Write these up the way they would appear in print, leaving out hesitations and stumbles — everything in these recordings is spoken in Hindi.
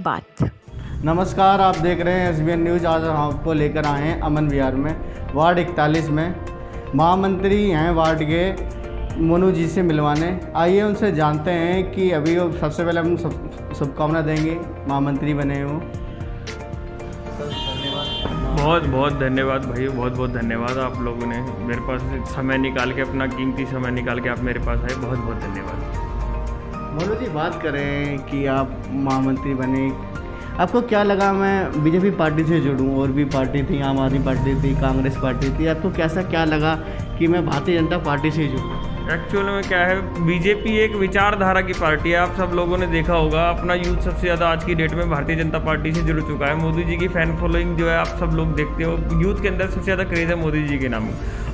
बात। नमस्कार, आप देख रहे हैं SBN न्यूज़। आज हम आपको लेकर आए हैं अमन विहार में वार्ड 41 में महामंत्री हैं वार्ड के मोनू जी से मिलवाने। आइए उनसे जानते हैं कि अभी वो सबसे पहले हम शुभकामना देंगे महामंत्री बने हो। बहुत बहुत धन्यवाद भाई, बहुत बहुत धन्यवाद। आप लोगों ने मेरे पास समय निकाल के, अपना कीमती समय निकाल के आप मेरे पास आए, बहुत बहुत धन्यवाद। मोनू जी, बात करें कि आप महामंत्री बने, आपको क्या लगा मैं बीजेपी पार्टी से जुड़ूं? और भी पार्टी थी, आम आदमी पार्टी थी, कांग्रेस पार्टी थी, आपको कैसा क्या लगा कि मैं भारतीय जनता पार्टी से जुड़ूं? एक्चुअल में क्या है, बीजेपी एक विचारधारा की पार्टी है। आप सब लोगों ने देखा होगा, अपना यूथ सबसे ज़्यादा आज की डेट में भारतीय जनता पार्टी से जुड़ चुका है। मोदी जी की फ़ैन फॉलोइंग जो है आप सब लोग देखते हो, यूथ के अंदर सबसे ज़्यादा क्रेज़ है मोदी जी के नाम।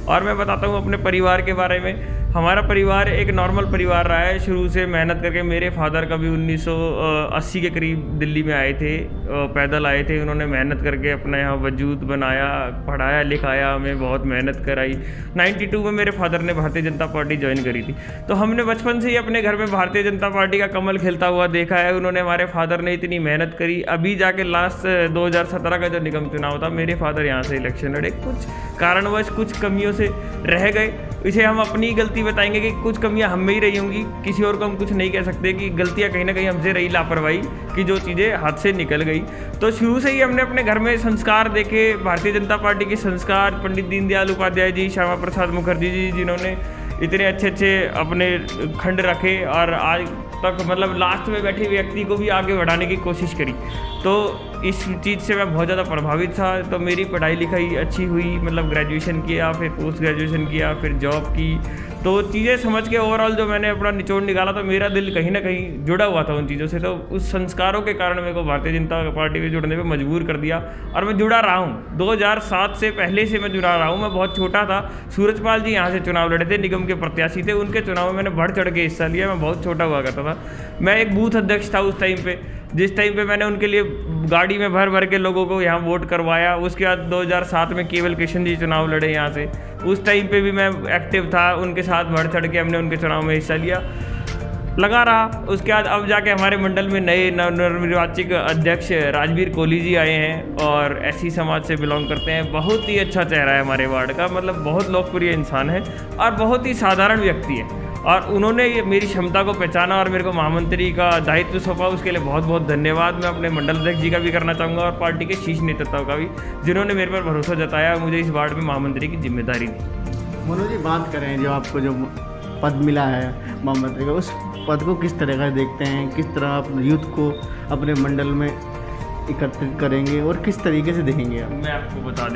और मैं बताता हूँ अपने परिवार के बारे में। हमारा परिवार एक नॉर्मल परिवार रहा है शुरू से, मेहनत करके। मेरे फादर कभी 1980 के करीब दिल्ली में आए थे, पैदल आए थे। उन्होंने मेहनत करके अपना यहाँ वजूद बनाया, पढ़ाया लिखाया, हमें बहुत मेहनत कराई। 92 में मेरे फादर ने भारतीय जनता पार्टी ज्वाइन करी थी। तो हमने बचपन से ही अपने घर में भारतीय जनता पार्टी का कमल खिलता हुआ देखा है। उन्होंने, हमारे फादर ने इतनी मेहनत करी। अभी जाके लास्ट 2017 का जो निगम चुनाव था, मेरे फादर यहाँ से इलेक्शन लड़े, कुछ कारणवश कुछ कमियों से रह गए। इसे हम अपनी गलती बताएंगे कि कुछ कमियां हम में ही रही होंगी, किसी और को हम कुछ नहीं कह सकते कि गलतियां कहीं ना कहीं हमसे रही, लापरवाही की जो चीज़ें हाथ से निकल गई। तो शुरू से ही हमने अपने घर में संस्कार देखे, भारतीय जनता पार्टी के संस्कार। पंडित दीनदयाल उपाध्याय जी, श्यामा प्रसाद मुखर्जी जी, जिन्होंने इतने अच्छे अच्छे अपने खंड रखे और आज तक मतलब लास्ट में बैठे व्यक्ति को भी आगे बढ़ाने की कोशिश करी। तो इस चीज़ से मैं बहुत ज़्यादा प्रभावित था। तो मेरी पढ़ाई लिखाई अच्छी हुई, मतलब ग्रेजुएशन किया, फिर पोस्ट ग्रेजुएशन किया, फिर जॉब की। तो चीज़ें समझ के ओवरऑल जो मैंने अपना निचोड़ निकाला, तो मेरा दिल कहीं ना कहीं जुड़ा हुआ था उन चीज़ों से। तो उस संस्कारों के कारण मेरे को भारतीय जनता पार्टी में जुड़ने पे मजबूर कर दिया और मैं जुड़ा रहा हूँ। 2007 से पहले से मैं जुड़ा रहा हूँ। मैं बहुत छोटा था, सूरजपाल जी यहाँ से चुनाव लड़े थे, निगम के प्रत्याशी थे। उनके चुनाव में मैंने बढ़ चढ़ के हिस्सा लिया। मैं बहुत छोटा हुआ करता था। मैं एक बूथ अध्यक्ष था उस टाइम पे, जिस टाइम पे मैंने उनके लिए गाड़ी में भर भर के लोगों को यहाँ वोट करवाया। उसके बाद 2007 में केवल कृष्ण जी चुनाव लड़े यहाँ से, उस टाइम पे भी मैं एक्टिव था, उनके साथ बढ़ चढ़ के हमने उनके चुनाव में हिस्सा लिया, लगा रहा। उसके बाद अब जाके हमारे मंडल में नए नवनिर्वाचित अध्यक्ष राजवीर कोहली जी आए हैं और SC समाज से बिलोंग करते हैं। बहुत ही अच्छा चेहरा है हमारे वार्ड का, मतलब बहुत लोकप्रिय इंसान है और बहुत ही साधारण व्यक्ति है। और उन्होंने ये मेरी क्षमता को पहचाना और मेरे को महामंत्री का दायित्व सौंपा। उसके लिए बहुत बहुत धन्यवाद मैं अपने मंडल अध्यक्ष जी का भी करना चाहूँगा और पार्टी के शीर्ष नेतृत्व का भी, जिन्होंने मेरे पर भरोसा जताया और मुझे इस वार्ड में महामंत्री की जिम्मेदारी दी। मोनू जी, बात करें जो आपको जो पद मिला है महामंत्री का, उस पद को किस तरह का देखते हैं? किस तरह आप यूथ को अपने मंडल में एकत्रित करेंगे और किस तरीके से देखेंगे आप? मैं आपको बता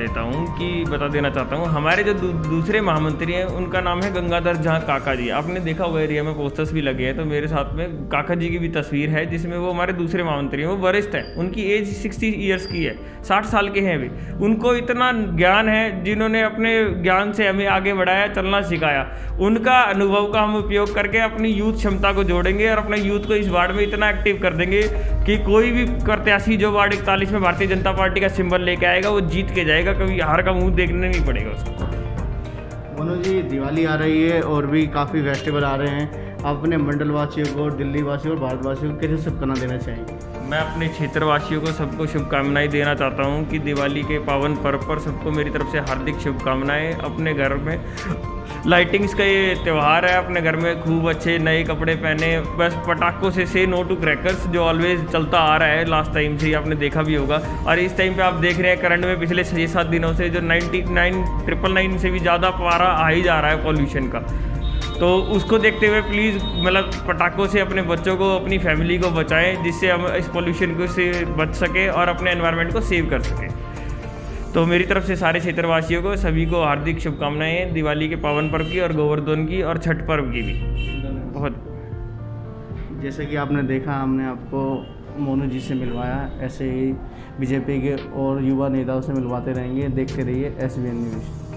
देना चाहता हूँ, हमारे जो दूसरे महामंत्री हैं उनका नाम है गंगाधर झा काका जी। आपने देखा हुआ एरिया में पोस्टर्स भी लगे हैं। तो मेरे साथ में काका जी की भी तस्वीर है, जिसमें वो हमारे दूसरे महामंत्री हैं। वो वरिष्ठ हैं, उनकी एज 60 ईयर्स की है, 60 साल के हैं अभी। उनको इतना ज्ञान है, जिन्होंने अपने ज्ञान से हमें आगे बढ़ाया, चलना सिखाया। उनका अनुभव का हम उपयोग करके अपनी यूथ क्षमता को जोड़ेंगे और अपने यूथ को इस वार्ड में इतना एक्टिव कर देंगे कि कोई भी प्रत्याशी जो वार्ड 41 में भारतीय जनता पार्टी का सिंबल लेके आएगा, वो जीत के जाएगा। कभी हार का मुंह देखने नहीं पड़ेगा उसको। मोनू जी, दिवाली आ रही है और भी काफ़ी फेस्टिवल आ रहे हैं। आप अपने मंडल वासियों को, दिल्ली वासियों और भारतवासियों को कैसे शुभकामना देना चाहेंगे? मैं अपने क्षेत्रवासियों को सबको शुभकामनाएं देना चाहता हूं कि दिवाली के पावन पर्व पर सबको मेरी तरफ से हार्दिक शुभकामनाएं। अपने घर में लाइटिंग्स का ये त्यौहार है, अपने घर में खूब अच्छे नए कपड़े पहने, बस पटाखों से नो टू क्रैकर्स, जो ऑलवेज चलता आ रहा है लास्ट टाइम से ही, आपने देखा भी होगा। और इस टाइम पे आप देख रहे हैं करंट में पिछले 6-7 दिनों से जो 99,999 से भी ज़्यादा पारा आ ही जा रहा है पॉल्यूशन का। तो उसको देखते हुए प्लीज़ मतलब पटाखों से अपने बच्चों को, अपनी फैमिली को बचाएं, जिससे हम इस पॉल्यूशन को से बच सके और अपने एनवायरनमेंट को सेव कर सकें। तो मेरी तरफ से सारे क्षेत्रवासियों को, सभी को हार्दिक शुभकामनाएं दिवाली के पावन पर्व की और गोवर्धन की और छठ पर्व की भी। बहुत जैसे कि आपने देखा, हमने आपको मोनू जी से मिलवाया, ऐसे ही बीजेपी के और युवा नेताओं से मिलवाते रहेंगे। देखते रहिए SBN न्यूज़।